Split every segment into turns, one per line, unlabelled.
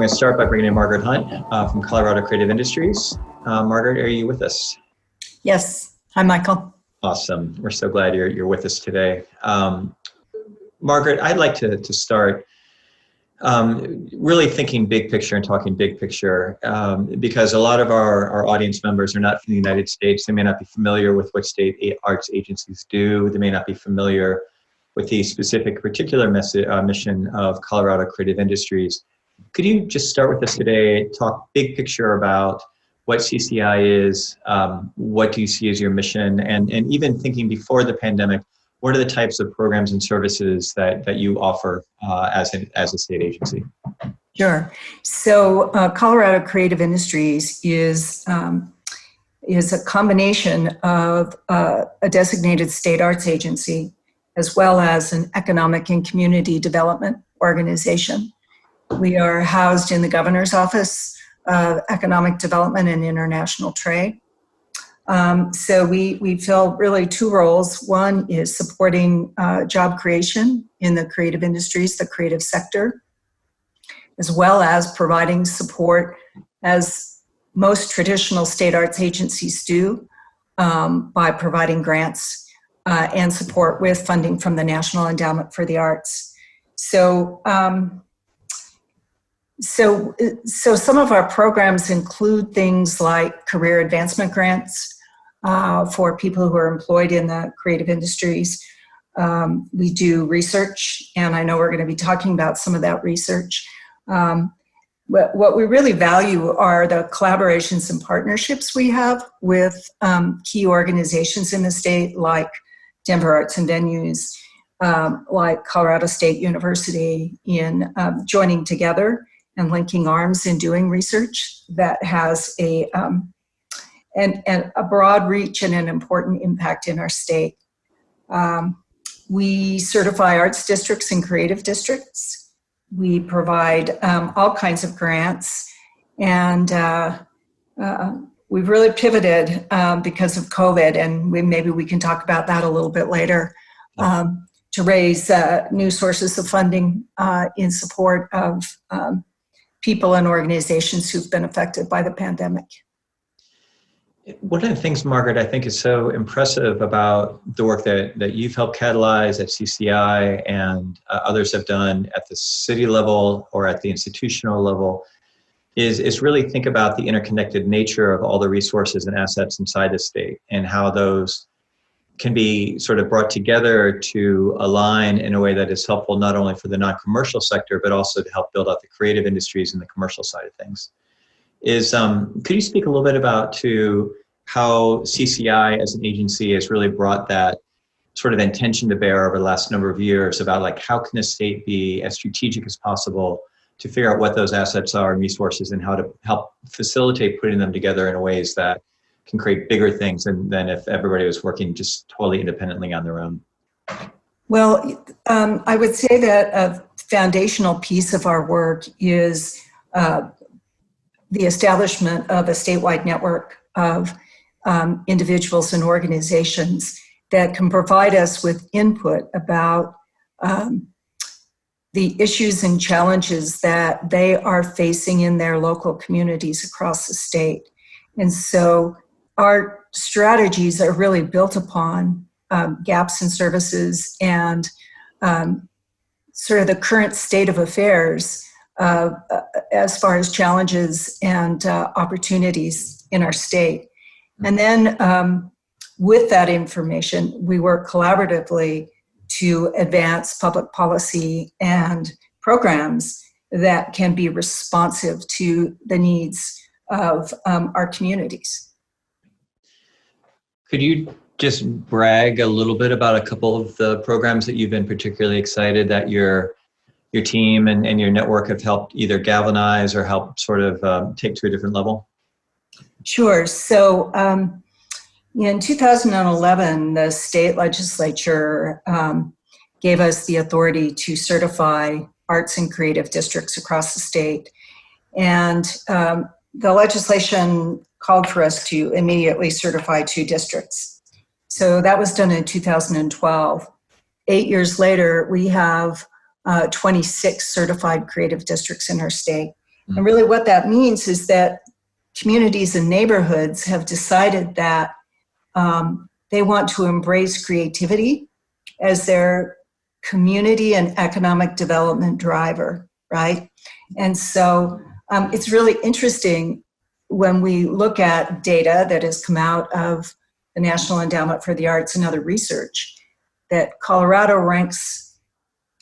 to start by bringing in Margaret Hunt from Colorado Creative Industries. Margaret, are you with us?
Yes. Hi, Michael.
Awesome. We're so glad you're with us today. Margaret, I'd like to start really thinking big picture and talking big picture because a lot of our audience members are not from the United States. They may not be familiar with what state arts agencies do. They may not be familiar with the specific particular mission of Colorado Creative Industries. Could you just start with us today, talk big picture about what CCI is, what do you see as your mission, and even thinking before the pandemic, what are the types of programs and services that you offer as a state agency?
Sure. So Colorado Creative Industries is a combination of a designated state arts agency as well as an economic and community development organization. We are housed in the Governor's Office of Economic Development and International Trade. So we fill really two roles. One is supporting job creation in the creative industries, the creative sector, as well as providing support, as most traditional state arts agencies do, by providing grants and support with funding from the National Endowment for the Arts. So some of our programs include things like career advancement grants for people who are employed in the creative industries. We do research, and I know we're going to be talking about some of that research. What we really value are the collaborations and partnerships we have with key organizations in the state, like Denver Arts and Venues, like Colorado State University, in joining together and linking arms in doing research that has a broad reach and an important impact in our state. We certify arts districts and creative districts. We provide all kinds of grants, and we've really pivoted because of COVID, and maybe we can talk about that a little bit later, to raise new sources of funding in support of people and organizations who've been affected by the pandemic.
One of the things, Margaret, I think is so impressive about the work that you've helped catalyze at CCI and others have done at the city level or at the institutional level is really think about the interconnected nature of all the resources and assets inside the state and how those can be sort of brought together to align in a way that is helpful not only for the non-commercial sector, but also to help build out the creative industries and the commercial side of things. Could you speak a little bit about how CCI as an agency has really brought that sort of intention to bear over the last number of years about like how can the state be as strategic as possible to figure out what those assets are and resources and how to help facilitate putting them together in ways that can create bigger things than if everybody was working just totally independently on their own?
Well, I would say that a foundational piece of our work is the establishment of a statewide network of individuals and organizations that can provide us with input about the issues and challenges that they are facing in their local communities across the state. And so our strategies are really built upon gaps in services and sort of the current state of affairs as far as challenges and opportunities in our state. And then with that information, we work collaboratively to advance public policy and programs that can be responsive to the needs of our communities.
Could you just brag a little bit about a couple of the programs that you've been particularly excited that your team and your network have helped either galvanize or help sort of take to a different level?
Sure. So in 2011, the state legislature gave us the authority to certify arts and creative districts across the state. And the legislation called for us to immediately certify 2 districts. So that was done in 2012. 8 years later, we have 26 certified creative districts in our state. And really what that means is that communities and neighborhoods have decided that they want to embrace creativity as their community and economic development driver, right? And so it's really interesting when we look at data that has come out of the National Endowment for the Arts and other research, that Colorado ranks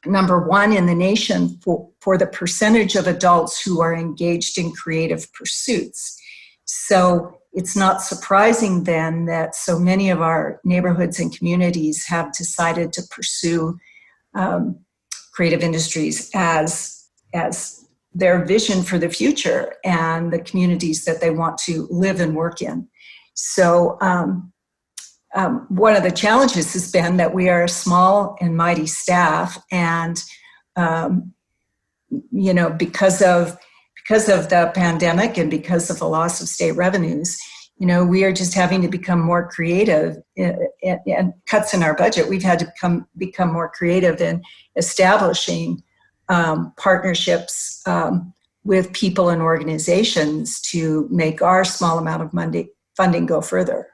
#1 in the nation for the percentage of adults who are engaged in creative pursuits. So it's not surprising then that so many of our neighborhoods and communities have decided to pursue creative industries as their vision for the future and the communities that they want to live and work in. So one of the challenges has been that we are a small and mighty staff, and because of the pandemic and because of the loss of state revenues, we are just having to become more creative and cuts in our budget. We've had to become more creative in establishing partnerships with people and organizations to make our small amount of funding go further.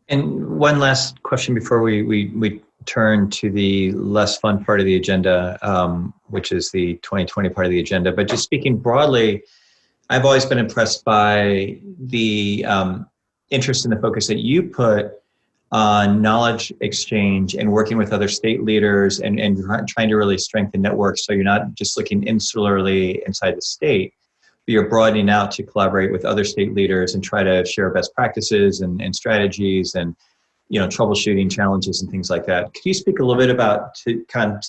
And one last question before we turn to the less fun part of the agenda, which is the 2020 part of the agenda. But just speaking broadly, I've always been impressed by the interest and the focus that you put on knowledge exchange and working with other state leaders and trying to really strengthen networks, so you're not just looking insularly inside the state, but you're broadening out to collaborate with other state leaders and try to share best practices and strategies and troubleshooting challenges and things like that. Could you speak a little bit about to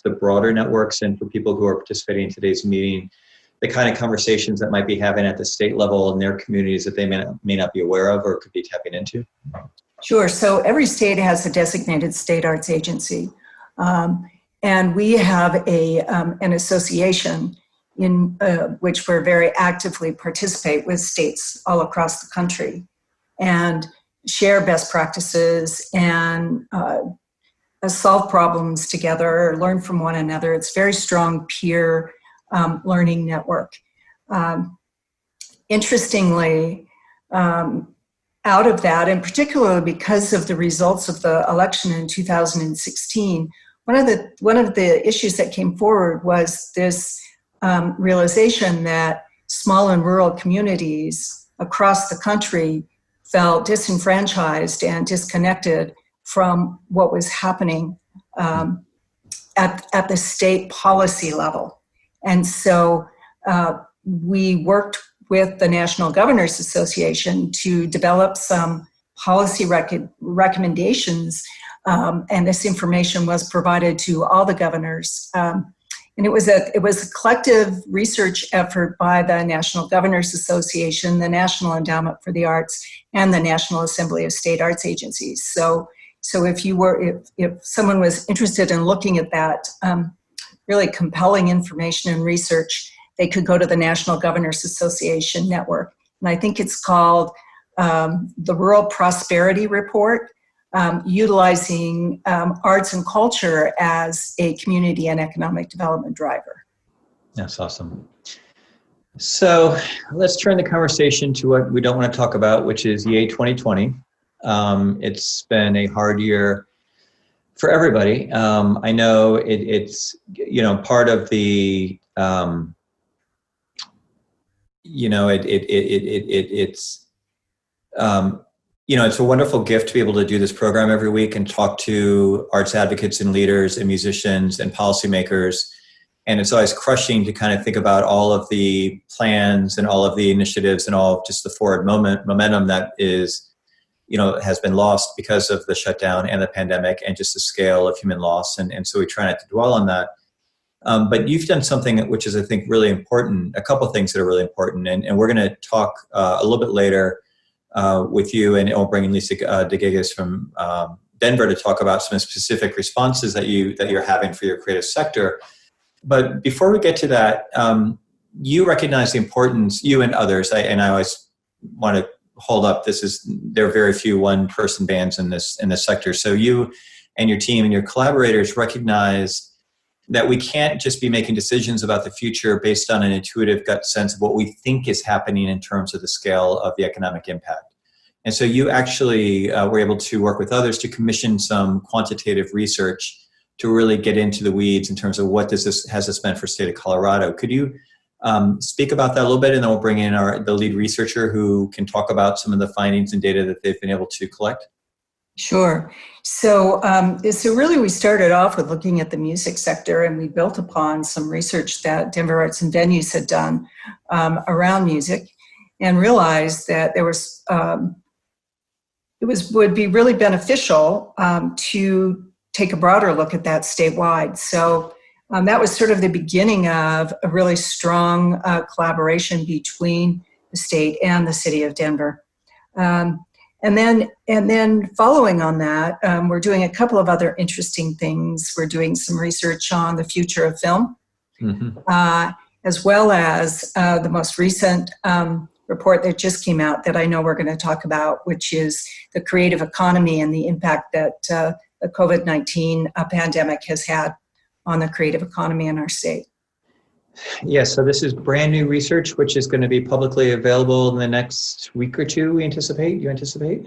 the broader networks, and for people who are participating in today's meeting, the kind of conversations that might be having at the state level in their communities that they may not be aware of or could be tapping into?
Sure. So every state has a designated state arts agency, and we have an association in which we're very actively participate with states all across the country and share best practices and solve problems together, learn from one another. It's a very strong peer learning network. Interestingly, out of that, and particularly because of the results of the election in 2016, one of the issues that came forward was this realization that small and rural communities across the country felt disenfranchised and disconnected from what was happening at the state policy level. And so we worked with the National Governors Association to develop some policy recommendations, and this information was provided to all the governors. And it was a collective research effort by the National Governors Association, the National Endowment for the Arts, and the National Assembly of State Arts Agencies. So if someone was interested in looking at that really compelling information and research, they could go to the National Governors Association network. And I think it's called the Rural Prosperity Report, utilizing arts and culture as a community and economic development driver.
That's awesome. So let's turn the conversation to what we don't want to talk about, which is Yay 2020. It's been a hard year for everybody. I know it's part of the it's a wonderful gift to be able to do this program every week and talk to arts advocates and leaders and musicians and policymakers. And it's always crushing to kind of think about all of the plans and all of the initiatives and all of just the forward momentum that is, has been lost because of the shutdown and the pandemic and just the scale of human loss. And so we try not to dwell on that. But you've done something which is, I think, really important, a couple of things that are really important. And we're going to talk a little bit later with you, and we'll bring in Lisa DeGigas from Denver to talk about some specific responses that you're having for your creative sector. But before we get to that, you recognize the importance, you and others, and I always want to hold up, there are very few one-person bands in this sector. So you and your team and your collaborators recognize that we can't just be making decisions about the future based on an intuitive gut sense of what we think is happening in terms of the scale of the economic impact. And so you actually were able to work with others to commission some quantitative research to really get into the weeds in terms of what has this meant for the state of Colorado. Could you speak about that a little bit, and then we'll bring in the lead researcher who can talk about some of the findings and data that they've been able to collect?
Sure. So really we started off with looking at the music sector, and we built upon some research that Denver Arts and Venues had done around music, and realized that there was would be really beneficial to take a broader look at that statewide. So that was sort of the beginning of a really strong collaboration between the state and the city of Denver. And then following on that, we're doing a couple of other interesting things. We're doing some research on the future of film, as well as the most recent report that just came out that I know we're going to talk about, which is the creative economy and the impact that the COVID-19 pandemic has had on the creative economy in our state.
Yes, so this is brand new research, which is going to be publicly available in the next week or two, we anticipate? You anticipate?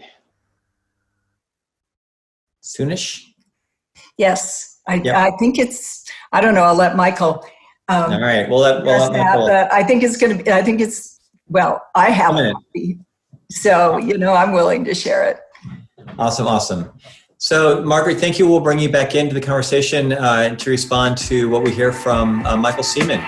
Soonish?
Yes, I think it's, I don't know, I'll let Michael.
All right, we'll let Michael.
But I think it's going to be, well, I have a copy, so, I'm willing to share it.
Awesome. So, Margaret, thank you. We'll bring you back into the conversation to respond to what we hear from Michael Seman.